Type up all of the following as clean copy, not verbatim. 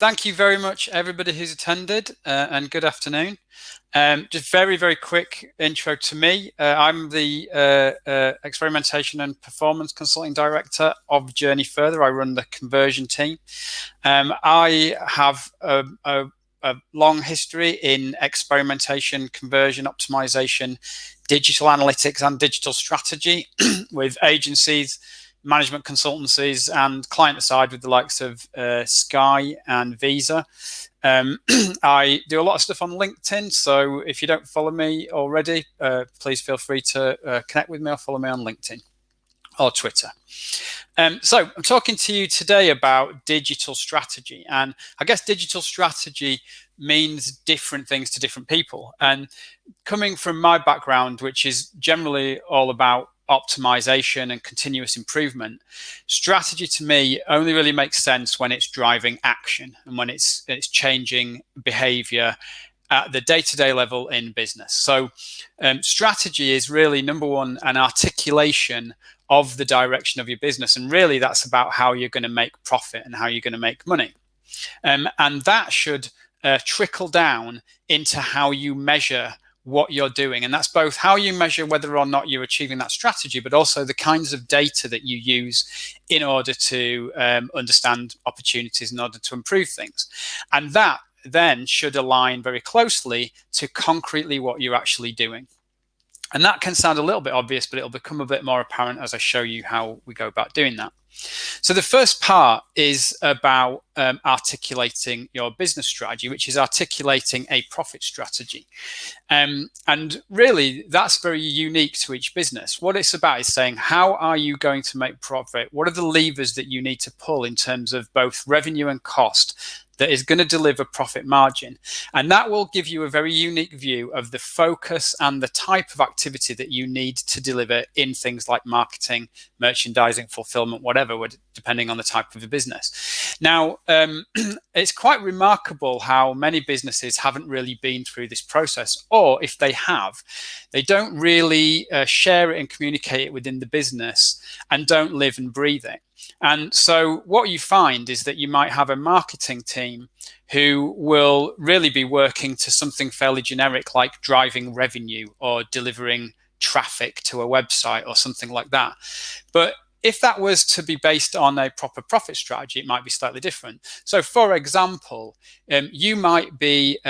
Thank you very much, everybody who's attended, and good afternoon. Just very quick intro to me. I'm the Experimentation and Performance Consulting Director of Journey Further. I run the conversion team. I have a long history in experimentation, conversion, optimization, digital analytics, and digital strategy with agencies, management consultancies, and client side with the likes of Sky and Visa. I do a lot of stuff on LinkedIn, so if you don't follow me already, please feel free to connect with me or follow me on LinkedIn or Twitter. So I'm talking to you today about digital strategy, and I guess digital strategy means different things to different people. And coming from my background, which is generally all about optimization and continuous improvement, strategy to me only really makes sense when it's driving action and when it's changing behavior at the day-to-day level in business. So strategy is really, number one, an articulation of the direction of your business, and really that's about how you're going to make profit and how you're going to make money, and that should trickle down into how you measure what you're doing. And that's both how you measure whether or not you're achieving that strategy, but also the kinds of data that you use in order to understand opportunities, in order to improve things. And that then should align very closely to concretely what you're actually doing. And that can sound a little bit obvious, but it'll become a bit more apparent as I show you how we go about doing that. So the first part is about articulating your business strategy, which is articulating a profit strategy. And really, that's very unique to each business. What it's about is saying, how are you going to make profit? What are the levers that you need to pull in terms of both revenue and cost that is going to deliver profit margin? And that will give you a very unique view of the focus and the type of activity that you need to deliver in things like marketing, merchandising, fulfillment, whatever, depending on the type of a business. Now, it's quite remarkable how many businesses haven't really been through this process, or if they have, they don't really share it and communicate it within the business and don't live and breathe it. And so what you find is that you might have a marketing team who will really be working to something fairly generic, like driving revenue or delivering traffic to a website or something like that. But if that was to be based on a proper profit strategy, it might be slightly different. So, for example, you might be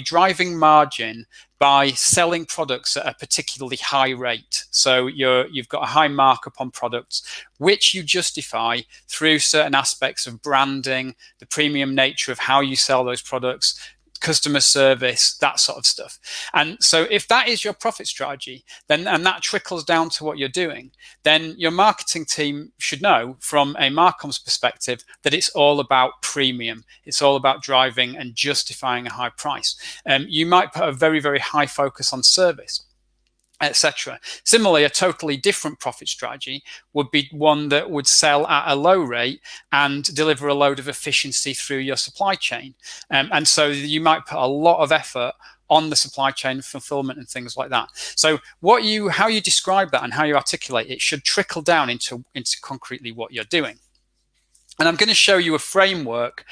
driving margin by selling products at a particularly high rate. So you've got a high markup on products, which you justify through certain aspects of branding, the premium nature of how you sell those products, customer service, that sort of stuff. And so if that is your profit strategy, then, and that trickles down to what you're doing, then your marketing team should know from a Marcom's perspective that it's all about premium. It's all about driving and justifying a high price. You might put a very high focus on service, etc. Similarly, a totally different profit strategy would be one that would sell at a low rate and deliver a load of efficiency through your supply chain. And so you might put a lot of effort on the supply chain fulfillment and things like that. So how you describe that and how you articulate it should trickle down into concretely what you're doing. And I'm going to show you a framework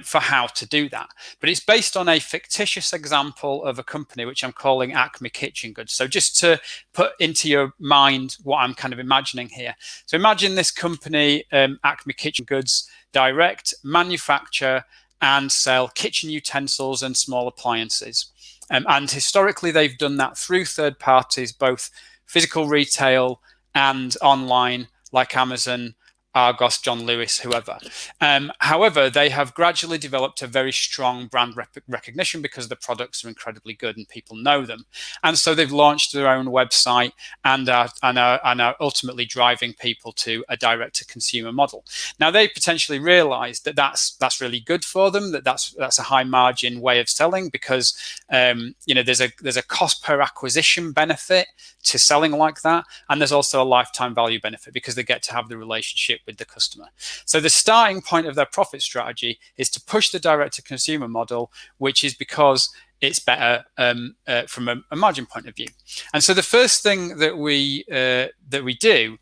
for how to do that. But it's based on a fictitious example of a company, which I'm calling Acme Kitchen Goods. So just to put into your mind what I'm kind of imagining here. So imagine this company, Acme Kitchen Goods, direct, manufacture and sell kitchen utensils and small appliances. And historically, they've done that through third parties, both physical retail and online, like Amazon, Argos, John Lewis, whoever. However, they have gradually developed a very strong brand recognition because the products are incredibly good and people know them. And so they've launched their own website and are ultimately driving people to a direct-to-consumer model. Now, they potentially realized that that's really good for them, that's a high-margin way of selling because there's a cost per acquisition benefit to selling like that, and there's also a lifetime value benefit because they get to have the relationship with the customer. So the starting point of their profit strategy is to push the direct-to-consumer model, which is because it's better from a margin point of view. And so the first thing that we do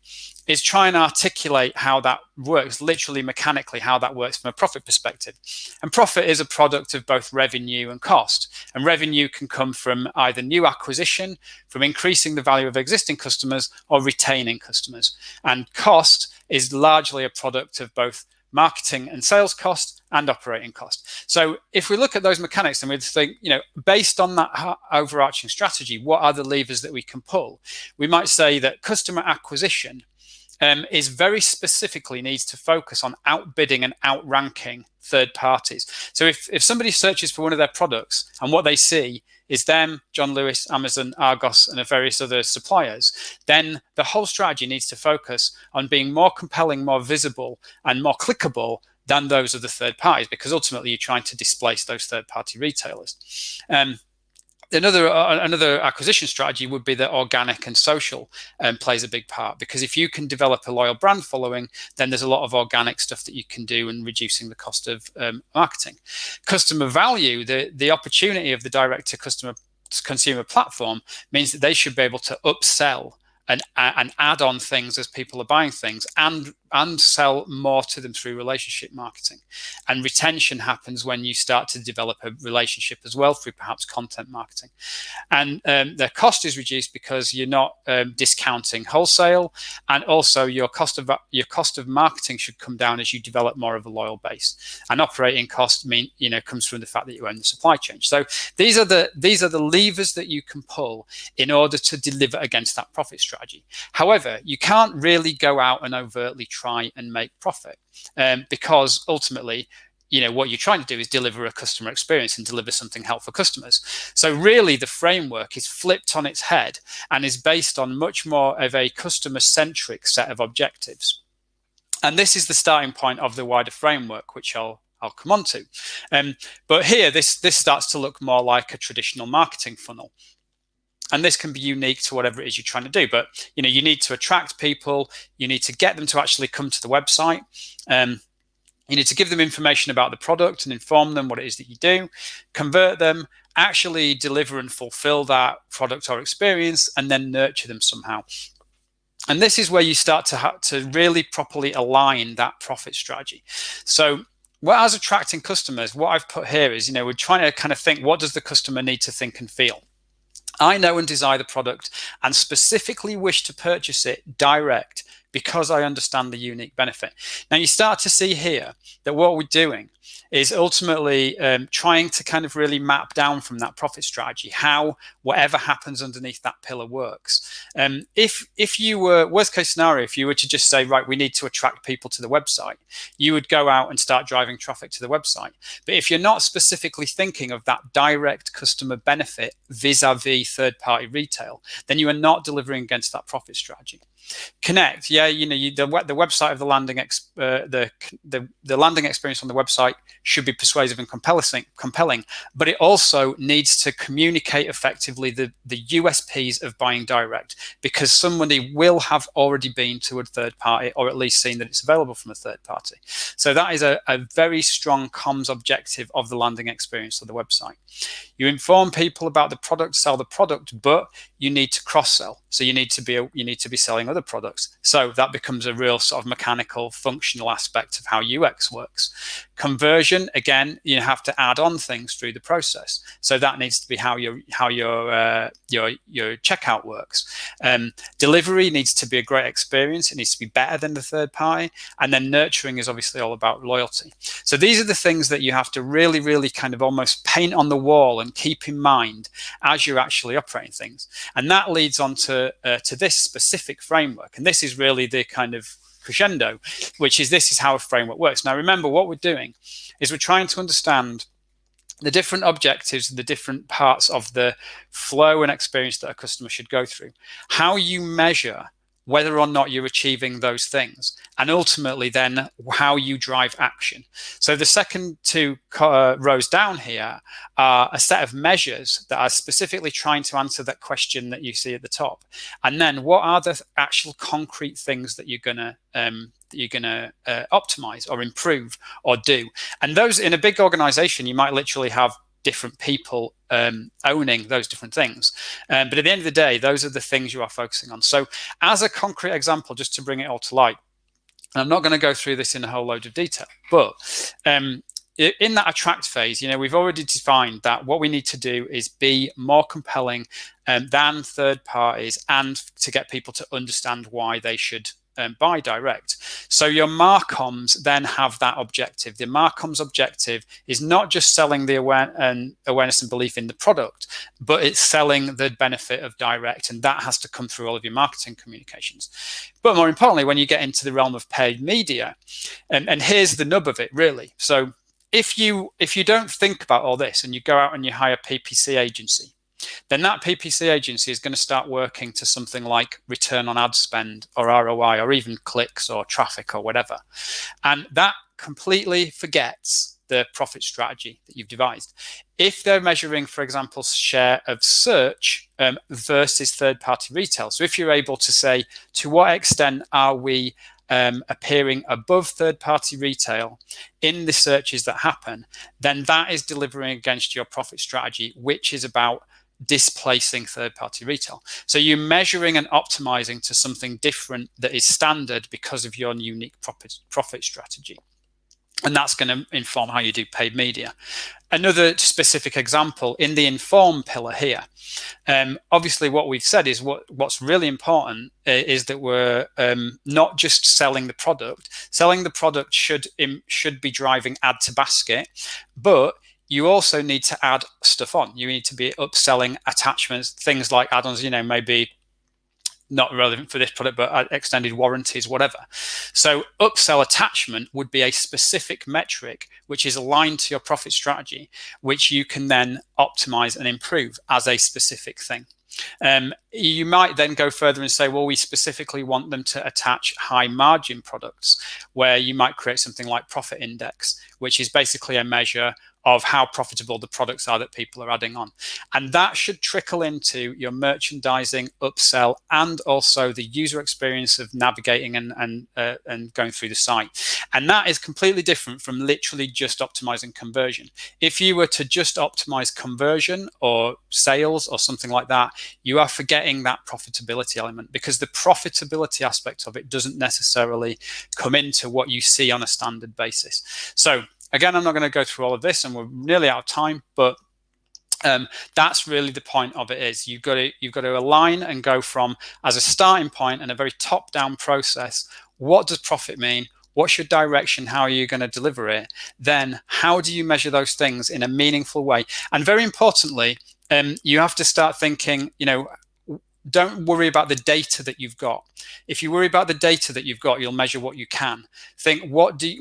is try and articulate how that works, literally mechanically, how that works from a profit perspective. And profit is a product of both revenue and cost. And revenue can come from either new acquisition, from increasing the value of existing customers, or retaining customers. And cost is largely a product of both marketing and sales cost and operating cost. So if we look at those mechanics and we think, based on that overarching strategy, what are the levers that we can pull? We might say that customer acquisition is very specifically needs to focus on outbidding and outranking third parties. So if somebody searches for one of their products and what they see is them, John Lewis, Amazon, Argos, and various other suppliers, then the whole strategy needs to focus on being more compelling, more visible, and more clickable than those of the third parties, because ultimately you're trying to displace those third-party retailers. Another acquisition strategy would be that organic and social plays a big part, because if you can develop a loyal brand following, then there's a lot of organic stuff that you can do in reducing the cost of marketing. Customer value, the opportunity of the direct-to-customer consumer platform means that they should be able to upsell and add on things as people are buying things, and sell more to them through relationship marketing. And retention happens when you start to develop a relationship as well through perhaps content marketing. And the cost is reduced because you're not discounting wholesale, and also your cost of marketing should come down as you develop more of a loyal base. And operating cost comes from the fact that you own the supply chain. So these are the levers that you can pull in order to deliver against that profit strategy. However, you can't really go out and overtly try and make profit, because ultimately, what you're trying to do is deliver a customer experience and deliver something helpful for customers. So really, the framework is flipped on its head and is based on much more of a customer-centric set of objectives. And this is the starting point of the wider framework, which I'll come on to. But here, this starts to look more like a traditional marketing funnel. And this can be unique to whatever it is you're trying to do. But, you need to attract people. You need to get them to actually come to the website. You need to give them information about the product and inform them what it is that you do, convert them, actually deliver and fulfill that product or experience, and then nurture them somehow. And this is where you start to have to really properly align that profit strategy. So as attracting customers, what I've put here is, we're trying to kind of think, what does the customer need to think and feel? I know and desire the product and specifically wish to purchase it direct because I understand the unique benefit. Now you start to see here that what we're doing is ultimately trying to kind of really map down from that profit strategy how whatever happens underneath that pillar works. If you were, worst case scenario, if you were to just say, right, we need to attract people to the website, you would go out and start driving traffic to the website. But if you're not specifically thinking of that direct customer benefit vis-a-vis third-party retail, then you are not delivering against that profit strategy. Connect, the website of the landing the landing experience on the website should be persuasive and compelling, but it also needs to communicate effectively the USPs of buying direct, because somebody will have already been to a third party, or at least seen that it's available from a third party. So that is a very strong comms objective of the landing experience of the website. You inform people about the product, sell the product, but you need to cross-sell. So you need to be selling other products. So that becomes a real sort of mechanical, functional aspect of how UX works. Conversion, again, you have to add on things through the process. So that needs to be how your checkout works. Delivery needs to be a great experience. It needs to be better than the third party. And then nurturing is obviously all about loyalty. So these are the things that you have to really, really kind of almost paint on the wall and keep in mind as you're actually operating things. And that leads on to this specific framework. And this is really the kind of crescendo, which is this is how a framework works. Now, remember, what we're doing is we're trying to understand the different objectives, the different parts of the flow and experience that a customer should go through, how you measure whether or not you're achieving those things, and ultimately then how you drive action. So the second two rows down here are a set of measures that are specifically trying to answer that question that you see at the top. And then what are the actual concrete things that you're gonna optimize or improve or do? And those, in a big organization, you might literally have different people owning those different things. But at the end of the day, those are the things you are focusing on. So as a concrete example, just to bring it all to light, and I'm not going to go through this in a whole load of detail, but in that attract phase, we've already defined that what we need to do is be more compelling than third parties, and to get people to understand why they should buy direct. So your marcoms then have that objective. The marcoms objective is not just selling the awareness and belief in the product, but it's selling the benefit of direct, and that has to come through all of your marketing communications. But more importantly, when you get into the realm of paid media, and here's the nub of it, really. So if you don't think about all this and you go out and you hire a PPC agency, then that PPC agency is going to start working to something like return on ad spend or ROI or even clicks or traffic or whatever. And that completely forgets the profit strategy that you've devised. If they're measuring, for example, share of search versus third-party retail, so if you're able to say, to what extent are we appearing above third-party retail in the searches that happen, then that is delivering against your profit strategy, which is about displacing third-party retail. So you're measuring and optimizing to something different that is standard because of your unique profit strategy. And that's going to inform how you do paid media. Another specific example in the inform pillar here, obviously what we've said is what's really important is that we're not just selling the product. Selling the product should be driving add to basket, but you also need to add stuff on. You need to be upselling attachments, things like add-ons, maybe not relevant for this product, but extended warranties, whatever. So upsell attachment would be a specific metric which is aligned to your profit strategy, which you can then optimize and improve as a specific thing. You might then go further and say, well, we specifically want them to attach high margin products, where you might create something like profit index, which is basically a measure of how profitable the products are that people are adding on. And that should trickle into your merchandising, upsell, and also the user experience of navigating and going through the site. And that is completely different from literally just optimizing conversion. If you were to just optimize conversion or sales or something like that, you are forgetting that profitability element, because the profitability aspect of it doesn't necessarily come into what you see on a standard basis. So again, I'm not going to go through all of this, and we're nearly out of time, but that's really the point of it. Is you've got to align and go from, as a starting point and a very top-down process, what does profit mean? What's your direction? How are you going to deliver it? Then how do you measure those things in a meaningful way? And very importantly, you have to start thinking, don't worry about the data that you've got. If you worry about the data that you've got, you'll measure what you can. Think, what do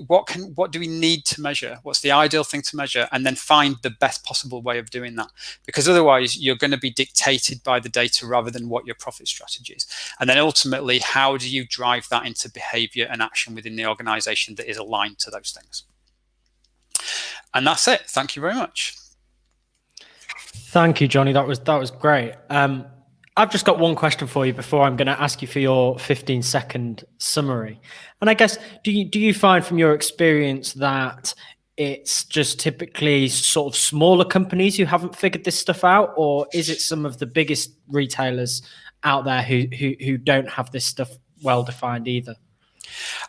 we need to measure? What's the ideal thing to measure? And then find the best possible way of doing that. Because otherwise, you're going to be dictated by the data rather than what your profit strategy is. And then ultimately, how do you drive that into behavior and action within the organization that is aligned to those things? And that's it. Thank you very much. Thank you, Jonny. That was great. I've just got one question for you before I'm going to ask you for your 15-second summary. And I guess, do you find from your experience that it's just typically sort of smaller companies who haven't figured this stuff out, or is it some of the biggest retailers out there who don't have this stuff well defined either?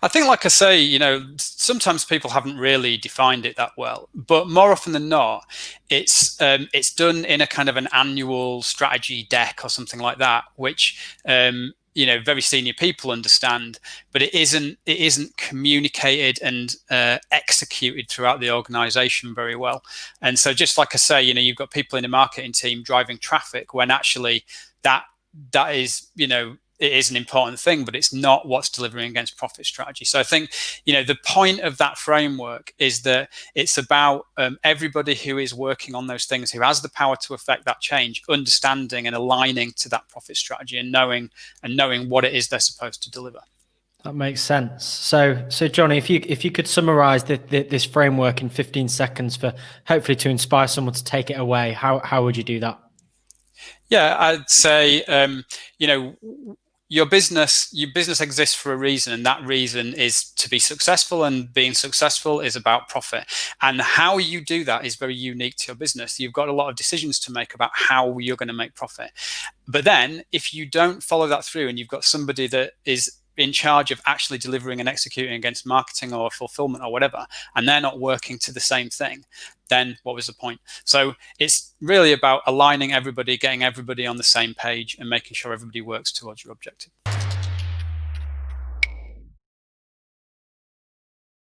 I think, like I say, sometimes people haven't really defined it that well, but more often than not, it's done in a kind of an annual strategy deck or something like that, which very senior people understand, but it isn't communicated and executed throughout the organization very well. And so, just like I say, you've got people in the marketing team driving traffic, when actually that is, it is an important thing, but it's not what's delivering against profit strategy. So I think, the point of that framework is that it's about everybody who is working on those things, who has the power to affect that change, understanding and aligning to that profit strategy and knowing what it is they're supposed to deliver. That makes sense. So Jonny, if you could summarize this framework in 15 seconds for hopefully to inspire someone to take it away, how would you do that? Yeah, I'd say, your business exists for a reason, and that reason is to be successful, and being successful is about profit. And how you do that is very unique to your business. You've got a lot of decisions to make about how you're going to make profit. But then if you don't follow that through, and you've got somebody that is in charge of actually delivering and executing against marketing or fulfillment or whatever, and they're not working to the same thing, then what was the point? So it's really about aligning everybody, getting everybody on the same page, and making sure everybody works towards your objective.